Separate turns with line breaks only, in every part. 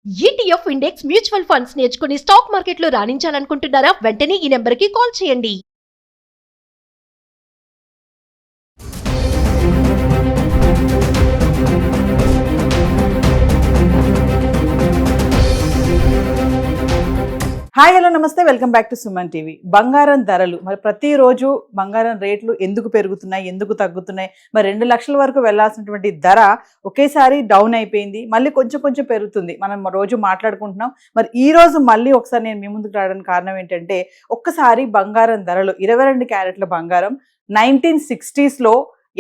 ETF index mutual funds నేర్చుకుని stock మార్కెట్లో రాణించాలనుకుంటున్నారా? వెంటనే ఈ నెంబర్కి కాల్ చేయండి.
హాయ్ హలో నమస్తే, welcome back to Suman TV. బంగారం ధరలు మరి ప్రతిరోజు బంగారం రేట్లు ఎందుకు పెరుగుతున్నాయి, ఎందుకు తగ్గుతున్నాయి? మరి 2 లక్షల వరకు వెళ్లాల్సినటువంటి ధర ఒకేసారి డౌన్ అయిపోయింది, మళ్ళీ కొంచెం కొంచెం పెరుగుతుంది. మనం రోజు మాట్లాడుకుంటున్నాం. మరి ఈ రోజు మళ్ళీ ఒకసారి నేను మీ ముందుకు రావడానికి కారణం ఏంటంటే, ఒక్కసారి బంగారం ధరలు 22 క్యారెట్ల బంగారం 1960s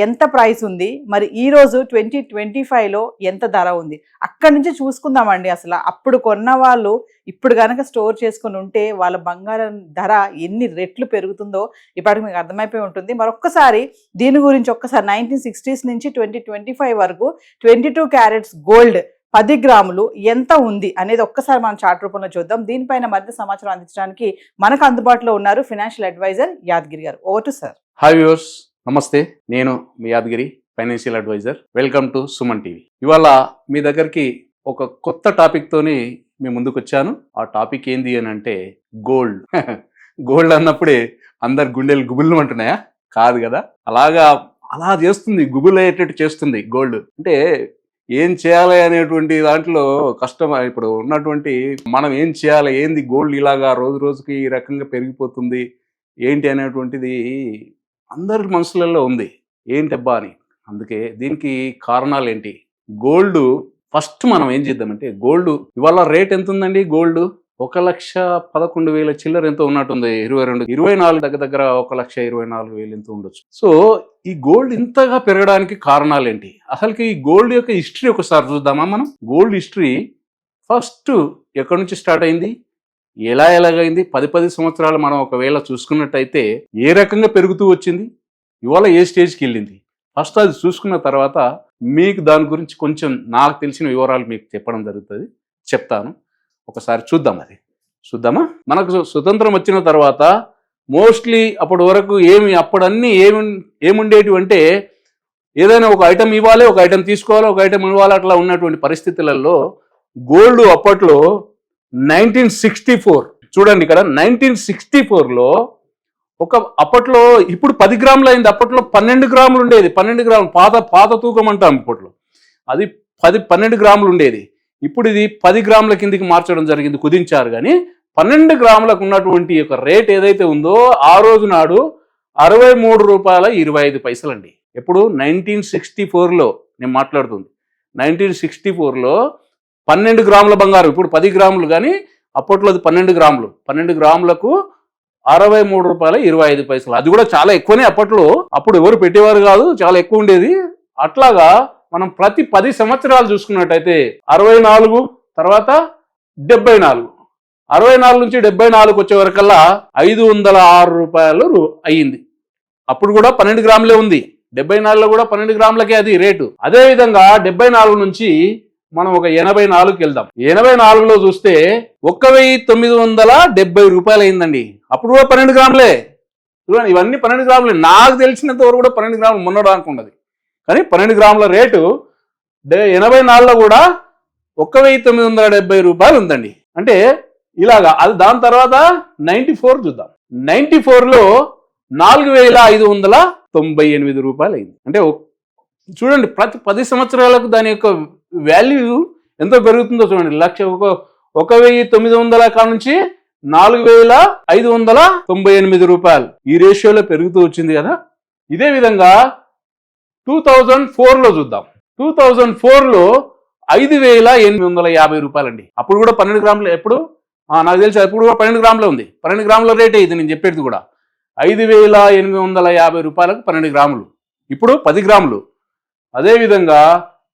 ఎంత ప్రైస్ ఉంది, మరి ఈ రోజు 2025లో ఎంత ధర ఉంది, అక్కడి నుంచి చూసుకుందామండి. అసలు అప్పుడు కొన్న వాళ్ళు ఇప్పుడు కనుక స్టోర్ చేసుకుని ఉంటే వాళ్ళ బంగారం ధర ఎన్ని రెట్లు పెరుగుతుందో ఇప్పటికి మీకు అర్థమైపోయి ఉంటుంది. మరొక్కసారి దీని గురించి ఒక్కసారి 1960s నుంచి 2025 వరకు 22 క్యారెట్స్ గోల్డ్ 10 గ్రాములు ఎంత ఉంది అనేది ఒక్కసారి మనం చార్ట్ రూపంలో చూద్దాం. దీనిపైన మరింత సమాచారం అందించడానికి మనకు అందుబాటులో ఉన్నారు ఫైనాన్షియల్ అడ్వైజర్ యాదగిరి గారు. Over to sir.
Hi viewers, నమస్తే. నేను మీ Yadagiri, financial advisor. Welcome to Suman TV. ఇవాళ మీ దగ్గరికి ఒక కొత్త టాపిక్ తోని మీ ముందుకు వచ్చాను. ఆ టాపిక్ ఏంది అని అంటే గోల్డ్. గోల్డ్ అన్నప్పుడే అందరు గుండెలు గుబులు అంటున్నాయా? కాదు కదా. అలా చేస్తుంది, గుబులు అయ్యేటట్టు చేస్తుంది గోల్డ్. అంటే ఏం చేయాలి అనేటువంటి దాంట్లో కష్టం. ఇప్పుడు ఉన్నటువంటి మనం ఏం చేయాలి, ఏంది గోల్డ్ ఇలాగా రోజు రోజుకి ఈ రకంగా పెరిగిపోతుంది ఏంటి అనేటువంటిది అందరి మనసులలో ఉంది. ఏంటబ్బా అని. అందుకే దీనికి కారణాలు ఏంటి? గోల్డ్ ఫస్ట్ మనం ఏం చేద్దామంటే, గోల్డ్ ఇవాళ రేట్ ఎంత ఉందండి? గోల్డ్ 1,11,000 చిల్లర ఎంతో ఉన్నట్టుంది. 24 దగ్గర 1,24,000 ఎంతో ఉండొచ్చు. సో ఈ గోల్డ్ ఇంతగా పెరగడానికి కారణాలు ఏంటి? అసలుకి ఈ గోల్డ్ యొక్క హిస్టరీ ఒకసారి చూద్దామా మనం. గోల్డ్ హిస్టరీ ఫస్ట్ ఎక్కడి నుంచి స్టార్ట్ అయింది, ఎలాగైంది, 10 సంవత్సరాలు మనం ఒకవేళ చూసుకున్నట్టయితే ఏ రకంగా పెరుగుతూ వచ్చింది, ఇవాళ ఏ స్టేజ్కి వెళ్ళింది, ఫస్ట్ అది చూసుకున్న తర్వాత మీకు దాని గురించి కొంచెం నాకు తెలిసిన వివరాలు మీకు చెప్పడం జరుగుతుంది, చెప్తాను. ఒకసారి చూద్దామా. మనకు స్వతంత్రం వచ్చిన తర్వాత మోస్ట్లీ అప్పటి వరకు అప్పుడన్నీ ఏముండేటివి అంటే, ఏదైనా ఒక ఐటెం ఇవ్వాలి, ఒక ఐటెం తీసుకోవాలి, ఒక ఐటెం ఇవ్వాలి, అట్లా ఉన్నటువంటి పరిస్థితులలో గోల్డ్ అప్పట్లో 1964 చూడండి, ఇక్కడ 1964లో అప్పట్లో ఇప్పుడు 10 గ్రాములు అయింది. అప్పట్లో 12 గ్రాములు ఉండేది. 12 గ్రాములు పాత తూకం అంటాం. ఇప్పట్లో అది 12 గ్రాములు ఉండేది. ఇప్పుడు ఇది 10 గ్రాముల కిందికి మార్చడం జరిగింది, కుదించారు. కానీ 12 గ్రాములకు ఉన్నటువంటి యొక్క రేట్ ఏదైతే ఉందో ఆ రోజు నాడు ₹63.25 అండి. ఎప్పుడు 1964లో నేను మాట్లాడుతుంది. 1964లో 12 గ్రాముల బంగారం, ఇప్పుడు 10 గ్రాములు, కానీ అప్పట్లో అది 12 గ్రాములు. 12 గ్రాములకు ₹63.25. అది కూడా చాలా ఎక్కువనే అప్పట్లో. అప్పుడు ఎవరు పెట్టేవారు కాదు, చాలా ఎక్కువ ఉండేది. అట్లాగా మనం ప్రతి 10 సంవత్సరాలు చూసుకున్నట్టయితే 64, తర్వాత 74, 64 నుంచి 74 వచ్చే వరకల్లా ₹506 అయ్యింది. అప్పుడు కూడా 12 గ్రాములే ఉంది. 74లో కూడా 12 గ్రాములకే అది రేటు. అదేవిధంగా 74 నుంచి మనం ఒక 84కి వెళ్దాం. 84లో చూస్తే ₹1,970 అయిందండి. అప్పుడు కూడా 12 గ్రాములే. చూడండి, ఇవన్నీ 12 గ్రాములే. నాకు తెలిసినంత వరకు కూడా 12 గ్రాములు మొన్నడానికి ఉన్నది. కానీ 12 గ్రాముల రేటు 84లో కూడా ₹1,970 ఉందండి. అంటే ఇలాగా. అది దాని తర్వాత 94 చూద్దాం. 94లో ₹4,598 అయింది. అంటే చూడండి, ప్రతి 10 సంవత్సరాలకు దాని యొక్క వాల్యూ ఎంతో పెరుగుతుందో చూడండి. 1,900 కాడ నుంచి ₹4,598 ఈ రేషియోలో పెరుగుతూ వచ్చింది కదా. ఇదే విధంగా 2004లో చూద్దాం. 2004లో ₹5,850 అండి. అప్పుడు కూడా 12 గ్రాములు. ఎప్పుడు నాకు తెలిసి అప్పుడు కూడా 12 గ్రాములే ఉంది. 12 గ్రాముల రేటే ఇది నేను చెప్పేది కూడా. ₹5,850కు 12 గ్రాములు. ఇప్పుడు 10 గ్రాములు. అదేవిధంగా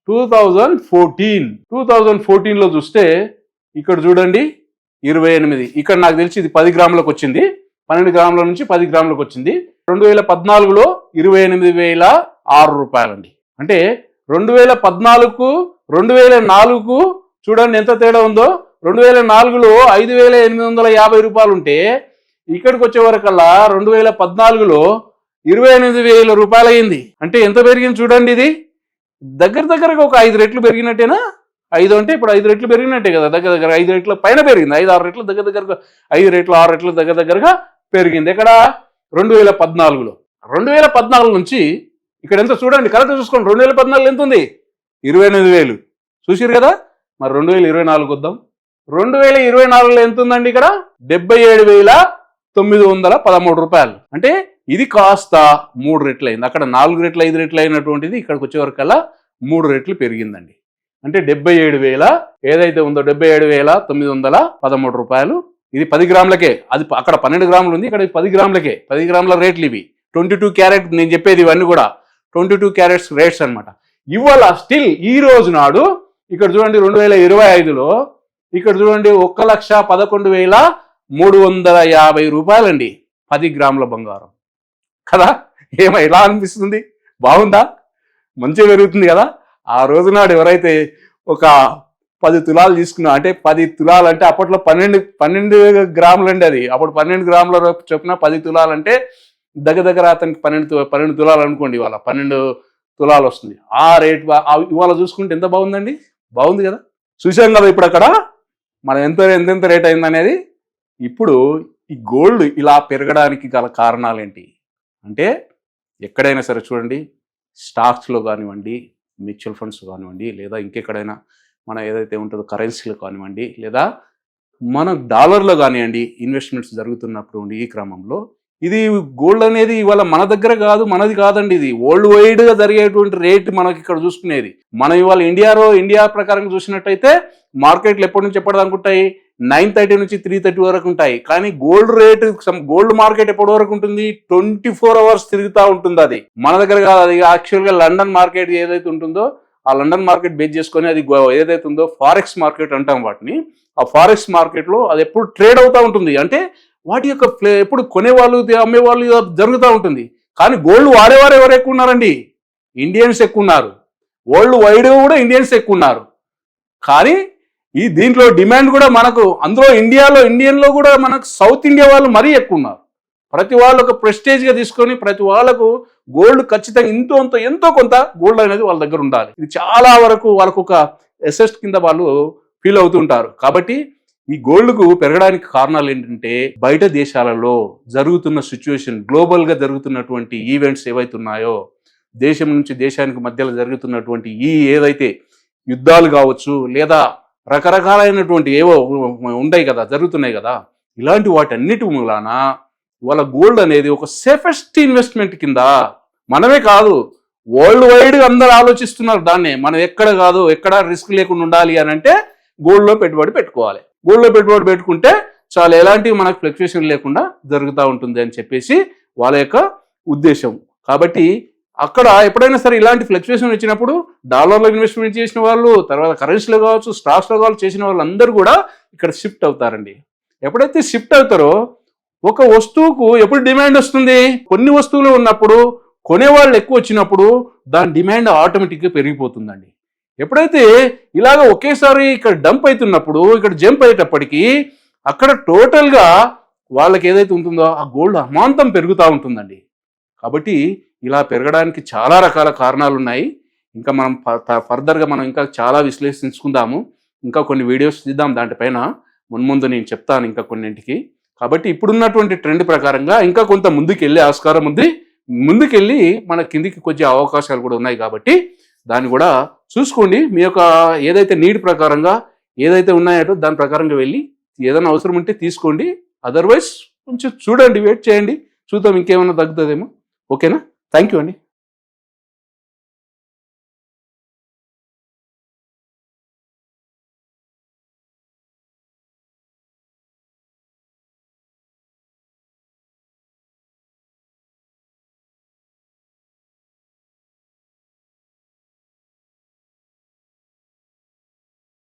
2014లో చూస్తే ఇక్కడ చూడండి 28. ఇక్కడ నాకు తెలిసి ఇది 10 గ్రాములకు వచ్చింది. 12 గ్రాముల నుంచి 10 గ్రాములకు వచ్చింది. 2014లో ₹27,006 అండి. అంటే 2014కు 2004కు చూడండి ఎంత తేడా ఉందో. 2004లో ₹5,850 ఉంటే ఇక్కడికి వచ్చే వరకల్లా 2014లో ₹28,000 అయింది. అంటే ఎంత పెరిగింది చూడండి. ఇది దగ్గరగా ఒక 5 రెట్లు పెరిగినట్టేనా? 5 అంటే ఇప్పుడు 5 రెట్లు పెరిగినట్టే కదా, దగ్గర దగ్గర 5 రెట్ల పైన పెరిగింది, 5-6 రెట్లు దగ్గర దగ్గరగా 5 రెట్లు 6 రెట్లు దగ్గర దగ్గరగా పెరిగింది. ఎక్కడ 2014లో. 2014 నుంచి ఇక్కడ ఎంత చూడండి, కరెక్ట్ చూసుకోండి. 2014 ఎంత ఉంది? 28,000 చూసిరు కదా. మరి 2024 వద్దాం. 2024లో ఎంత ఉందండి? ఇక్కడ 77,913 రూపాయలు. అంటే ఇది కాస్త 3 రెట్లు అయింది. అక్కడ 4 రెట్లు 5 రెట్లు అయినటువంటిది ఇక్కడికి వచ్చే వరకల్లా 3 రెట్లు పెరిగిందండి. అంటే 77,000 ఏదైతే ఉందో 77,913 రూపాయలు. ఇది 10 గ్రాములకే. అది అక్కడ 12 గ్రాములు ఉంది, ఇక్కడ 10 గ్రాములకే. 10 గ్రాముల రేట్లు ఇవి. 22 క్యారెట్ నేను చెప్పేది ఇవన్నీ కూడా 22 క్యారెట్స్ రేట్స్ అనమాట. ఇవాళ స్టిల్ ఈ రోజు నాడు ఇక్కడ చూడండి 2025లో ఇక్కడ చూడండి 1,11,350 రూపాయలండి 10 గ్రాముల బంగారం కదా. ఎలా అనిపిస్తుంది? బాగుందా? మంచిగా పెరుగుతుంది కదా. ఆ రోజు నాడు ఎవరైతే ఒక 10 తులాలు తీసుకున్నా, అంటే 10 తులాలు అంటే అప్పట్లో 12 గ్రాములు అండి. అది అప్పుడు 12 గ్రాముల చొప్పున 10 తులాలు అంటే దగ్గర దగ్గర అతనికి 12 తులాలు అనుకోండి. ఇవాళ 12 తులాలు వస్తుంది. ఆ రేట్ ఇవాళ చూసుకుంటే ఎంత బాగుందండి. బాగుంది కదా. చూసాం కదా ఇప్పుడు అక్కడ మనం ఎంతెంత రేట్ అయిందనేది. ఇప్పుడు ఈ గోల్డ్ ఇలా పెరగడానికి గల కారణాలు ఏంటి అంటే, ఎక్కడైనా సరే చూడండి, స్టాక్స్లో కానివ్వండి, మ్యూచువల్ ఫండ్స్ కానివ్వండి, లేదా ఇంకెక్కడైనా మన ఏదైతే ఉంటుందో కరెన్సీలో కానివ్వండి, లేదా మన డాలర్లో కానివ్వండి ఇన్వెస్ట్మెంట్స్ జరుగుతున్నప్పుడు ఈ క్రమంలో ఇది గోల్డ్ అనేది ఇవాళ మన దగ్గర కాదు, మనది కాదండి. ఇది వరల్డ్ వైడ్గా జరిగేటువంటి రేట్ మనకి ఇక్కడ చూసుకునేది. మనం ఇవాళ ఇండియా ప్రకారం చూసినట్టయితే మార్కెట్లు ఎప్పటి నుంచి ఎప్పటి దాకా ఉంటాయి? 9:30 నుంచి 3:30 వరకు ఉంటాయి. కానీ గోల్డ్ మార్కెట్ ఎప్పటి వరకు ఉంటుంది? 24 అవర్స్ తిరుగుతూ ఉంటుంది. అది మన దగ్గర కాదు. అది యాక్చువల్గా లండన్ మార్కెట్ ఏదైతే ఉంటుందో ఆ లండన్ మార్కెట్ బేస్ చేసుకొని అది ఏదైతే ఉందో ఫారెక్స్ మార్కెట్ అంటాం వాటిని. ఆ ఫారెక్స్ మార్కెట్లో అది ఎప్పుడు ట్రేడ్ అవుతూ ఉంటుంది. అంటే వాటి యొక్క ఎప్పుడు కొనేవాళ్ళు అమ్మేవాళ్ళు జరుగుతూ ఉంటుంది. కానీ గోల్డ్ వాడేవారు ఎవరు ఎక్కువ ఉన్నారండి? ఇండియన్స్ ఎక్కువ ఉన్నారు. వరల్డ్ వైడ్ కూడా ఇండియన్స్ ఎక్కువ ఉన్నారు. కానీ ఈ దీంట్లో డిమాండ్ కూడా మనకు అందులో ఇండియన్లో కూడా మనకు సౌత్ ఇండియా వాళ్ళు మరీ ఎక్కువ ఉన్నారు. ప్రతి వాళ్ళు ఒక ప్రెస్టేజ్గా తీసుకొని ప్రతి వాళ్ళకు గోల్డ్ ఖచ్చితంగా ఎంతో కొంత గోల్డ్ అనేది వాళ్ళ దగ్గర ఉండాలి. ఇది చాలా వరకు వాళ్ళకు ఒక ఎసెట్ కింద వాళ్ళు ఫీల్ అవుతుంటారు. కాబట్టి ఈ గోల్డ్కు పెరగడానికి కారణాలు ఏంటంటే, బయట దేశాలలో జరుగుతున్న సిచ్యువేషన్, గ్లోబల్గా జరుగుతున్నటువంటి ఈవెంట్స్ ఏవైతే ఉన్నాయో, దేశం నుంచి దేశానికి మధ్యలో జరుగుతున్నటువంటి ఏదైతే యుద్ధాలు కావచ్చు, లేదా రకరకాలైనటువంటి ఏవో ఉంటాయి కదా, జరుగుతున్నాయి కదా, ఇలాంటి వాటన్నిటి మూలాన వాళ్ళ గోల్డ్ అనేది ఒక సేఫెస్ట్ ఇన్వెస్ట్మెంట్ కింద, మనమే కాదు వరల్డ్ వైడ్గా అందరూ ఆలోచిస్తున్నారు దాన్ని. మనం ఎక్కడ రిస్క్ లేకుండా ఉండాలి అని అంటే గోల్డ్లో పెట్టుబడి పెట్టుకోవాలి. గోల్డ్లో పెట్టుబడి పెట్టుకుంటే చాలా ఎలాంటి మనకు ఫ్లక్చుయేషన్ లేకుండా జరుగుతూ ఉంటుంది అని చెప్పేసి వాళ్ళ యొక్క ఉద్దేశం. కాబట్టి అక్కడ ఎప్పుడైనా సరే ఇలాంటి ఫ్లక్చుయేషన్ వచ్చినప్పుడు డాలర్లో ఇన్వెస్ట్మెంట్ చేసిన వాళ్ళు, తర్వాత కరెన్సీలో కావచ్చు, స్టాక్స్లో కావచ్చు చేసిన వాళ్ళు అందరూ కూడా ఇక్కడ షిఫ్ట్ అవుతారండి. ఎప్పుడైతే షిఫ్ట్ అవుతారో ఒక వస్తువుకు ఎప్పుడు డిమాండ్ వస్తుంది? కొన్ని వస్తువులు ఉన్నప్పుడు, కొనేవాళ్ళు ఎక్కువ వచ్చినప్పుడు దాని డిమాండ్ ఆటోమేటిక్గా పెరిగిపోతుందండి. ఎప్పుడైతే ఇలాగ ఒకేసారి ఇక్కడ డంప్ అవుతున్నప్పుడు, ఇక్కడ జంప్ అయ్యేటప్పటికీ అక్కడ టోటల్గా వాళ్ళకి ఏదైతే ఉంటుందో ఆ గోల్డ్ అమాంతం పెరుగుతూ ఉంటుందండి. కాబట్టి ఇలా పెరగడానికి చాలా రకాల కారణాలు ఉన్నాయి. ఇంకా మనం ఫర్దర్గా మనం ఇంకా చాలా విశ్లేషించుకుందాము. ఇంకా కొన్ని వీడియోస్ తీద్దాం దాంట్పైన, ముందు నేను చెప్తాను ఇంకా కొన్నింటికి. కాబట్టి ఇప్పుడున్నటువంటి ట్రెండ్ ప్రకారంగా ఇంకా కొంత ముందుకెళ్ళే ఆస్కారం ఉంది. ముందుకెళ్ళి మన కిందికి కొంచెం అవకాశాలు కూడా ఉన్నాయి. కాబట్టి దాన్ని కూడా చూసుకోండి. మీ యొక్క ఏదైతే నీడ్ ప్రకారంగా ఏదైతే ఉన్నాయో దాని ప్రకారంగా వెళ్ళి ఏదైనా అవసరం ఉంటే తీసుకోండి. అదర్వైజ్ కొంచెం చూడండి, వెయిట్ చేయండి, చూద్దాం ఇంకేమైనా తగ్గుతుందేమో. ఓకేనా? థ్యాంక్ యూ అండి.